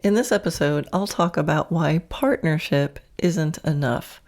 In this episode, I'll talk about why partnership isn't enough.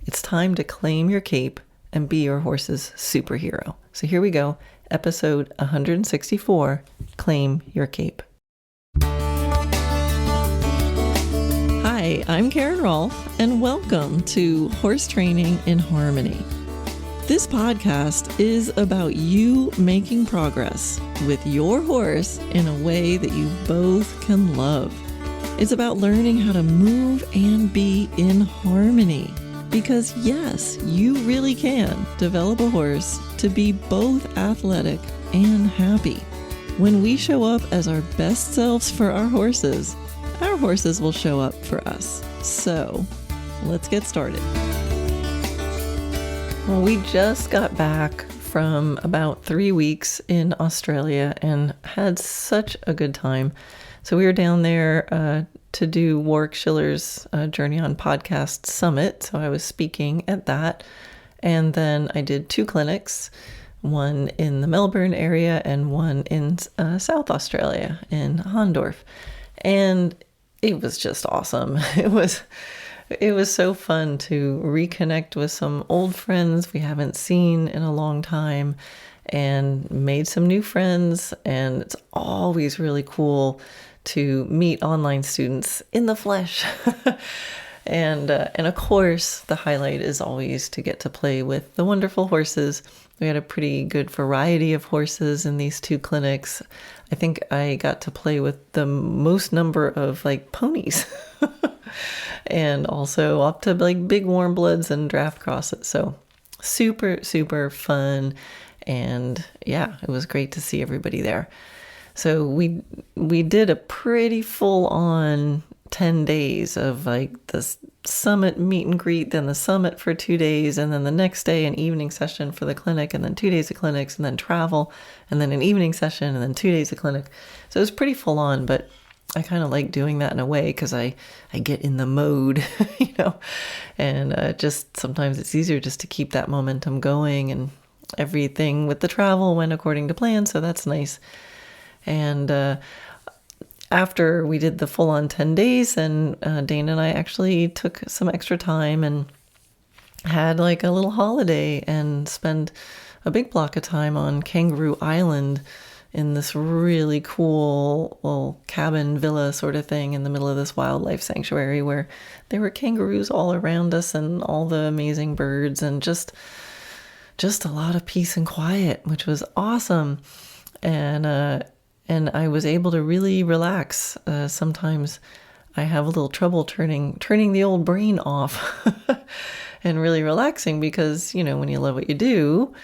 It's time to claim your cape and be your horse's superhero. So here we go, episode 164, Claim Your Cape. Hi, I'm Karen Rohlf, and welcome to Horse Training in Harmony. This podcast is about you making progress with your horse in a way that you both can love. It's about learning how to move and be in harmony. Because yes, you really can develop a horse to be both athletic and happy. When we show up as our best selves for our horses will show up for us. So let's get started. Well, we just got back from about 3 weeks in Australia and had such a good time. So we were down there to do Warwick Schiller's Journey on Podcast Summit. So I was speaking at that. And then I did 2 clinics, one in the Melbourne area and one in South Australia in Hahndorf. And it was just awesome. It was so fun to reconnect with some old friends we haven't seen in a long time and made some new friends. And it's always really cool to meet online students in the flesh. And of course, the highlight is always to get to play with the wonderful horses. We had a pretty good variety of horses in these 2 clinics. I think I got to play with the most number of ponies and also up to big warm bloods and draft crosses. So super, super fun. And yeah, it was great to see everybody there. So we did a pretty full on 10 days of the summit meet and greet, then the summit for 2 days, and then the next day an evening session for the clinic, and then 2 days of clinics, and then travel, and then an evening session, and then 2 days of clinic. So it was pretty full on, but I kind of like doing that in a way because I get in the mode, and just sometimes it's easier just to keep that momentum going, and everything with the travel went according to plan, so that's nice. And after we did the full-on 10 days, and Dana and I actually took some extra time and had a little holiday and spent a big block of time on Kangaroo Island in this really cool little cabin villa sort of thing in the middle of this wildlife sanctuary where there were kangaroos all around us and all the amazing birds and just a lot of peace and quiet, which was awesome. And I was able to really relax. Sometimes I have a little trouble turning the old brain off and really relaxing because, when you love what you do,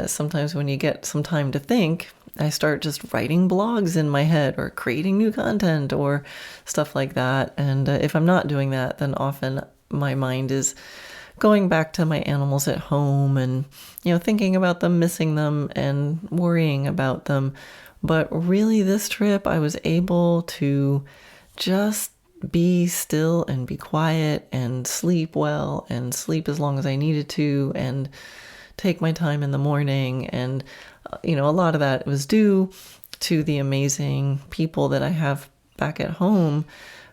sometimes when you get some time to think, I start just writing blogs in my head or creating new content or stuff like that. And if I'm not doing that, then often my mind is going back to my animals at home and, thinking about them, missing them, and worrying about them. But really this trip, I was able to just be still and be quiet and sleep well and sleep as long as I needed to and take my time in the morning. And, a lot of that was due to the amazing people that I have back at home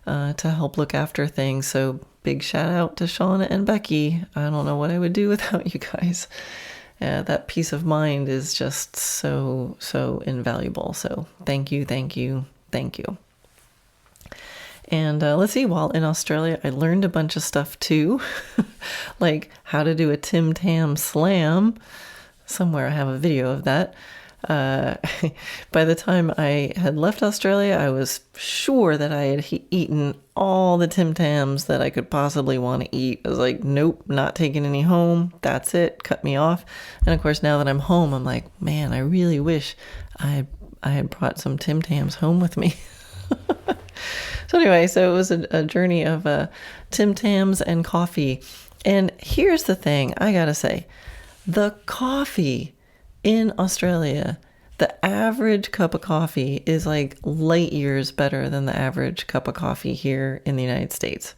to help look after things. So big shout out to Shauna and Becky. I don't know what I would do without you guys. That peace of mind is just so, so invaluable. So thank you, thank you, thank you. And let's see, while in Australia, I learned a bunch of stuff too, like how to do a Tim Tam slam. Somewhere I have a video of that. By the time I had left Australia, I was sure that I had eaten all the Tim Tams that I could possibly want to eat. I was like, nope, not taking any home. That's it. Cut me off. And of course, now that I'm home, I'm like, man, I really wish I had brought some Tim Tams home with me. So anyway, so it was a journey of Tim Tams and coffee. And here's the thing, I gotta say, the coffee in Australia, the average cup of coffee is light years better than the average cup of coffee here in the United States.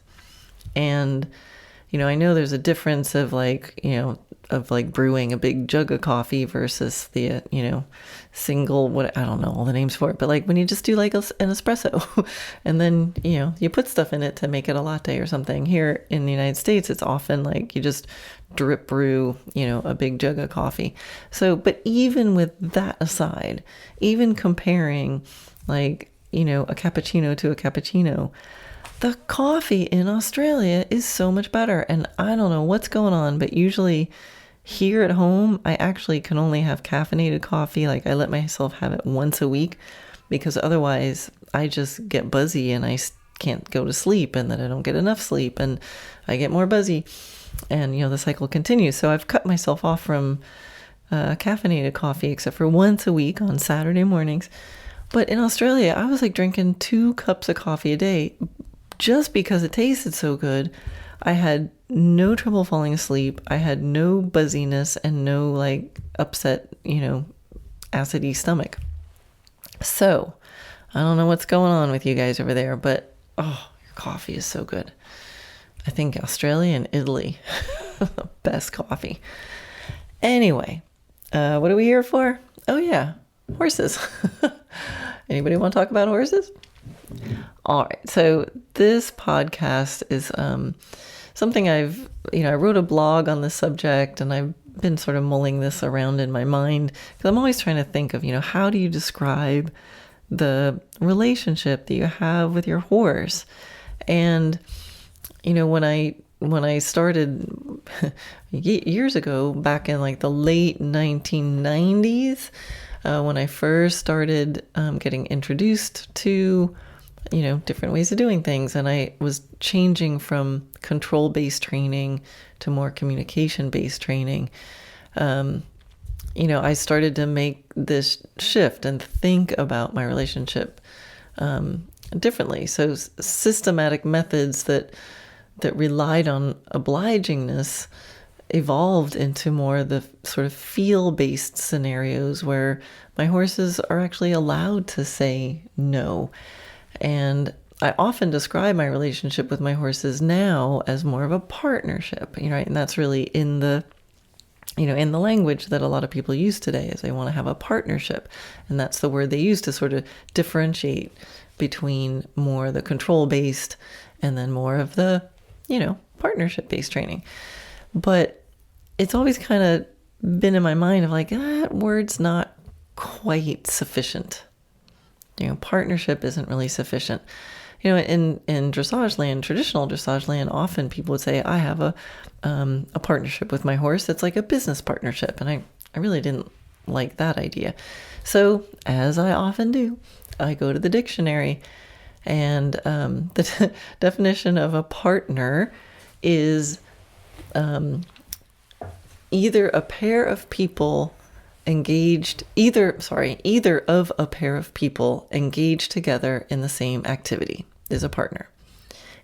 And, I know there's a difference of of like brewing a big jug of coffee versus the, single, what, I don't know all the names for it, but like when you just do like an espresso and then, you put stuff in it to make it a latte or something. Here in the United States, it's often like you just drip brew, a big jug of coffee. So, but even with that aside, even comparing like, a cappuccino to a cappuccino, the coffee in Australia is so much better. And I don't know what's going on, but usually here at home, I actually can only have caffeinated coffee. Like I let myself have it once a week because otherwise I just get buzzy and I can't go to sleep, and then I don't get enough sleep and I get more buzzy, and the cycle continues. So I've cut myself off from caffeinated coffee except for once a week on Saturday mornings. But in Australia, I was like drinking 2 cups of coffee a day just because it tasted so good. I had no trouble falling asleep. I had no buzziness and no like upset, acidy stomach. So I don't know what's going on with you guys over there, but your coffee is so good. I think Australia and Italy, the best coffee. Anyway, what are we here for? Oh yeah, horses. Anybody want to talk about horses? All right. So this podcast is something I wrote a blog on this subject, and I've been sort of mulling this around in my mind because I'm always trying to think of, how do you describe the relationship that you have with your horse? And, when I started years ago, back in like the late 1990s, when I first started getting introduced to, different ways of doing things, and I was changing from control-based training to more communication-based training, I started to make this shift and think about my relationship differently. So systematic methods that relied on obligingness evolved into more the sort of feel-based scenarios where my horses are actually allowed to say no. And I often describe my relationship with my horses now as more of a partnership, right? And that's really in the language that a lot of people use today, is they want to have a partnership. And that's the word they use to sort of differentiate between more the control-based and then more of the, partnership-based training. But it's always kind of been in my mind of like, that word's not quite sufficient. Partnership isn't really sufficient. In dressage land, traditional dressage land, often people would say, I have a partnership with my horse. It's like a business partnership. And I really didn't like that idea. So as I often do, I go to the dictionary, and the definition of a partner is either of a pair of people engaged together in the same activity is a partner.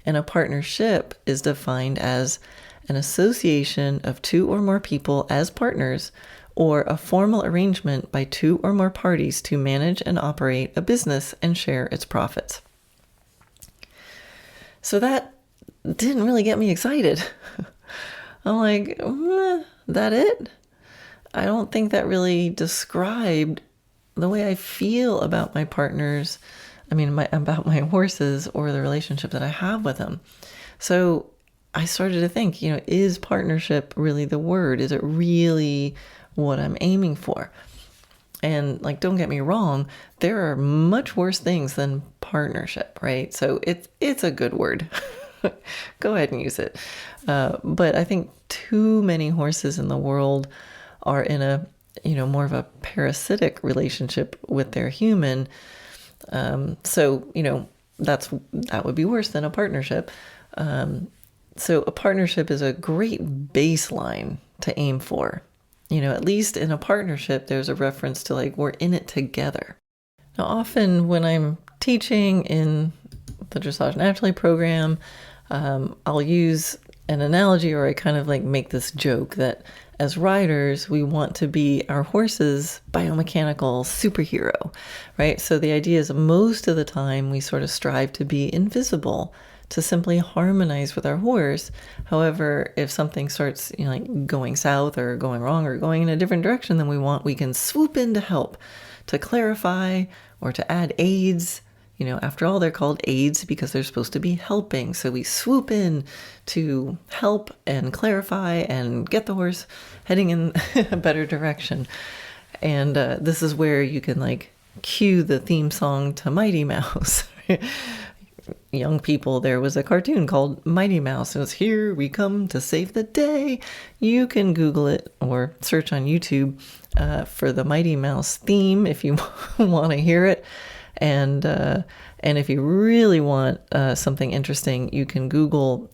And a partnership is defined as an association of 2 or more people as partners, or a formal arrangement by 2 or more parties to manage and operate a business and share its profits. So that didn't really get me excited. I'm like, that it? I don't think that really described the way I feel about my partners. About my horses, or the relationship that I have with them. So I started to think, is partnership really the word? Is it really what I'm aiming for? And like, don't get me wrong, there are much worse things than partnership, right? So it's a good word. Go ahead and use it. But I think too many horses in the world are in a, more of a parasitic relationship with their human. So that would be worse than a partnership. So a partnership is a great baseline to aim for. At least in a partnership, there's a reference to like, we're in it together. Now, often when I'm teaching in the Dressage Naturally program, I'll use an analogy, or I kind of like make this joke that as riders, we want to be our horse's biomechanical superhero, right? So the idea is most of the time we sort of strive to be invisible to simply harmonize with our horse. However, if something starts like going south or going wrong or going in a different direction than we can swoop in to help, to clarify or to add aids. After all, they're called aids because they're supposed to be helping. So we swoop in to help and clarify and get the horse heading in a better direction. And this is where you can like cue the theme song to Mighty Mouse. Young people, there was a cartoon called Mighty Mouse. It was "Here we come to save the day." You can Google it or search on YouTube for the Mighty Mouse theme if you want to hear it. And if you really want something interesting, you can Google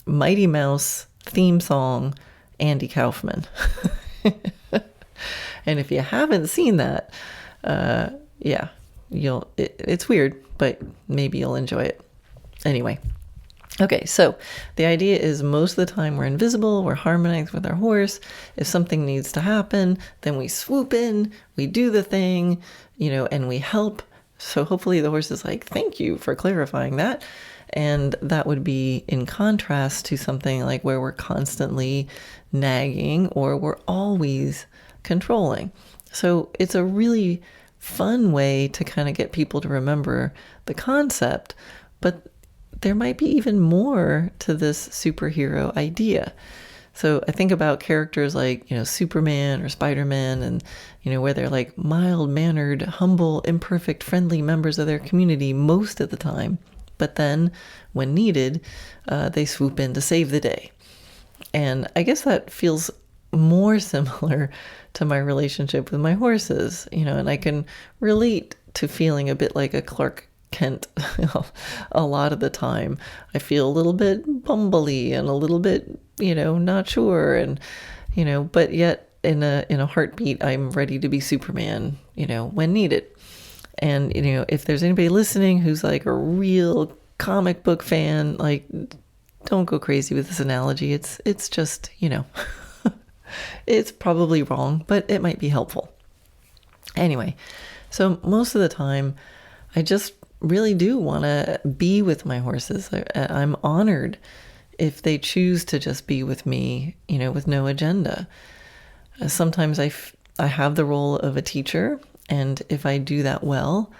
Mighty Mouse theme song, Andy Kaufman. And if you haven't seen that, it's weird, but maybe you'll enjoy it. Anyway. Okay, so the idea is most of the time we're invisible, we're harmonized with our horse. If something needs to happen, then we swoop in, we do the thing, and we help. So hopefully the horse is like, thank you for clarifying that. And that would be in contrast to something like where we're constantly nagging or we're always controlling. So it's a really fun way to kind of get people to remember the concept, but there might be even more to this superhero idea. So I think about characters like, Superman or Spider-Man and, where they're like mild-mannered, humble, imperfect, friendly members of their community most of the time. But then when needed, they swoop in to save the day. And I guess that feels more similar to my relationship with my horses, and I can relate to feeling a bit like a Clark Kent a lot of the time. I feel a little bit bumbly and a little bit, not sure, and but yet in a heartbeat I'm ready to be Superman, when needed. And if there's anybody listening who's like a real comic book fan, like, don't go crazy with this analogy. It's just, it's probably wrong, but it might be helpful. Anyway, so most of the time I just really do want to be with my horses. I'm honored if they choose to just be with me, with no agenda. Sometimes I have the role of a teacher, and if I do that well,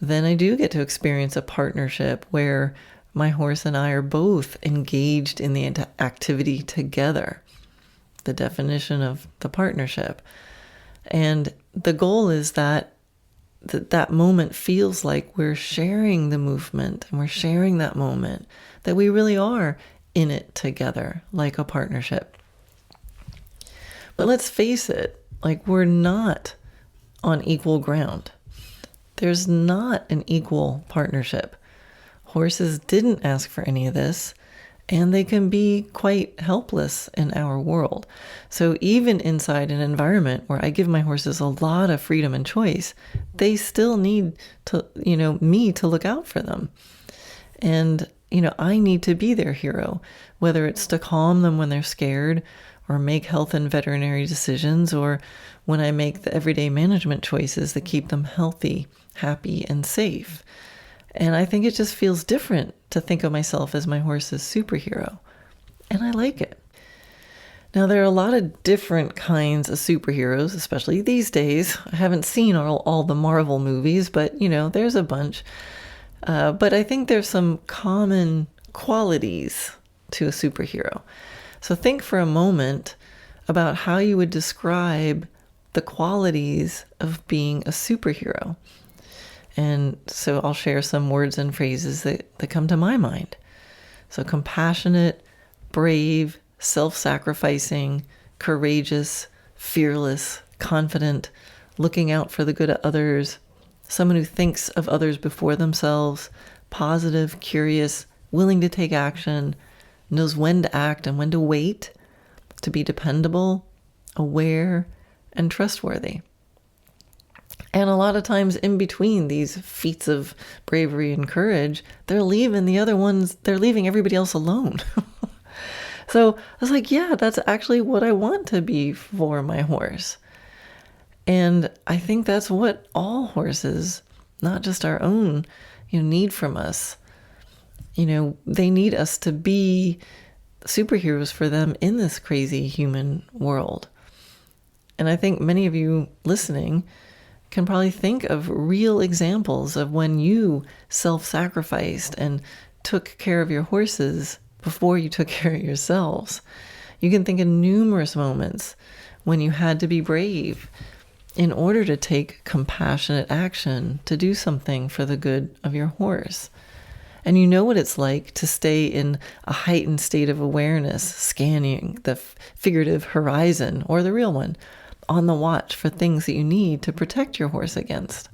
then I do get to experience a partnership where my horse and I are both engaged in the activity together. The definition of the partnership. And the goal is that moment feels like we're sharing the movement and we're sharing that moment, that we really are in it together like a partnership. But let's face it, like, we're not on equal ground. There's not an equal partnership. Horses didn't ask for any of this, and they can be quite helpless in our world. So even inside an environment where I give my horses a lot of freedom and choice, they still need to, me to look out for them. And, I need to be their hero, whether it's to calm them when they're scared or make health and veterinary decisions, or when I make the everyday management choices that keep them healthy, happy, and safe. And I think it just feels different to think of myself as my horse's superhero. And I like it. Now, there are a lot of different kinds of superheroes, especially these days. I haven't seen all the Marvel movies, but, there's a bunch. But I think there's some common qualities to a superhero. So think for a moment about how you would describe the qualities of being a superhero. And so I'll share some words and phrases that come to my mind. So compassionate, brave, self-sacrificing, courageous, fearless, confident, looking out for the good of others, someone who thinks of others before themselves, positive, curious, willing to take action, knows when to act and when to wait, to be dependable, aware, and trustworthy. And a lot of times in between these feats of bravery and courage, they're leaving everybody else alone. So I was like, yeah, that's actually what I want to be for my horse. And I think that's what all horses, not just our own, need from us. They need us to be superheroes for them in this crazy human world. And I think many of you listening can probably think of real examples of when you self-sacrificed and took care of your horses before you took care of yourselves. You can think of numerous moments when you had to be brave in order to take compassionate action to do something for the good of your horse. And you know what it's like to stay in a heightened state of awareness, scanning the figurative horizon or the real one, on the watch for things that you need to protect your horse against.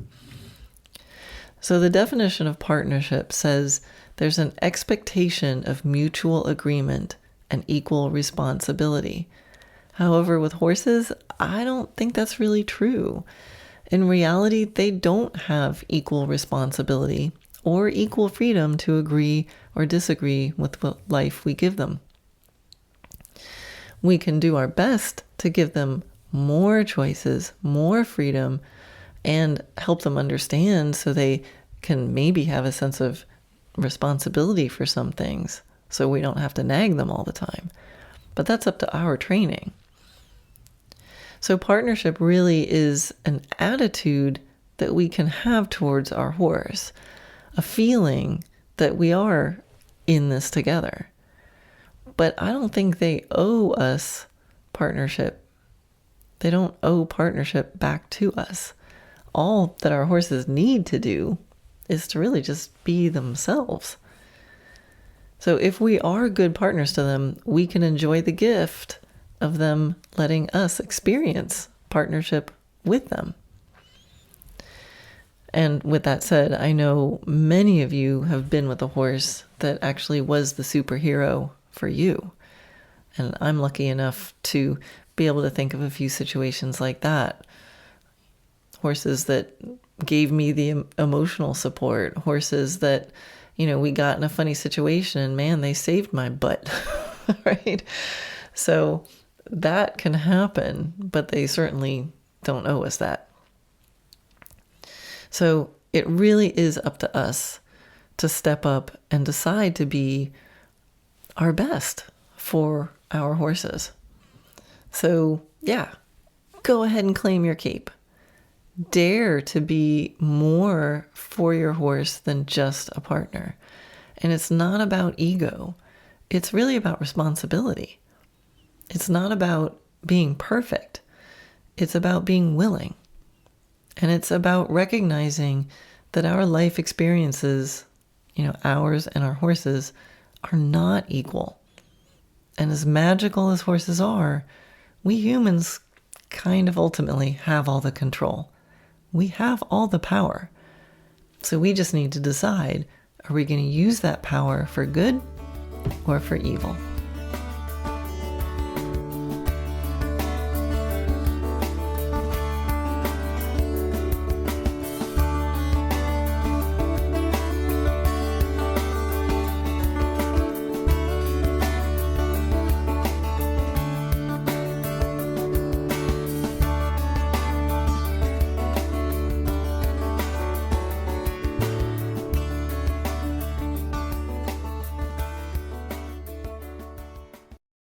So the definition of partnership says there's an expectation of mutual agreement and equal responsibility. However, with horses, I don't think that's really true. In reality, they don't have equal responsibility or equal freedom to agree or disagree with what life we give them. We can do our best to give them more choices, more freedom, and help them understand so they can maybe have a sense of responsibility for some things, so we don't have to nag them all the time. But that's up to our training. So partnership really is an attitude that we can have towards our horse, a feeling that we are in this together. But I don't think they owe us partnership. They don't owe partnership back to us. All that our horses need to do is to really just be themselves. So if we are good partners to them, we can enjoy the gift of them letting us experience partnership with them. And with that said, I know many of you have been with a horse that actually was the superhero for you. And I'm lucky enough to be able to think of a few situations like that. Horses that gave me the emotional support. Horses that, we got in a funny situation and man, they saved my butt, right? So that can happen, but they certainly don't owe us that. So it really is up to us to step up and decide to be our best for our horses. So yeah, go ahead and claim your cape. Dare to be more for your horse than just a partner. And it's not about ego. It's really about responsibility. It's not about being perfect. It's about being willing. And it's about recognizing that our life experiences, ours and our horses, are not equal. And as magical as horses are, we humans kind of ultimately have all the control. We have all the power. So we just need to decide, are we going to use that power for good or for evil?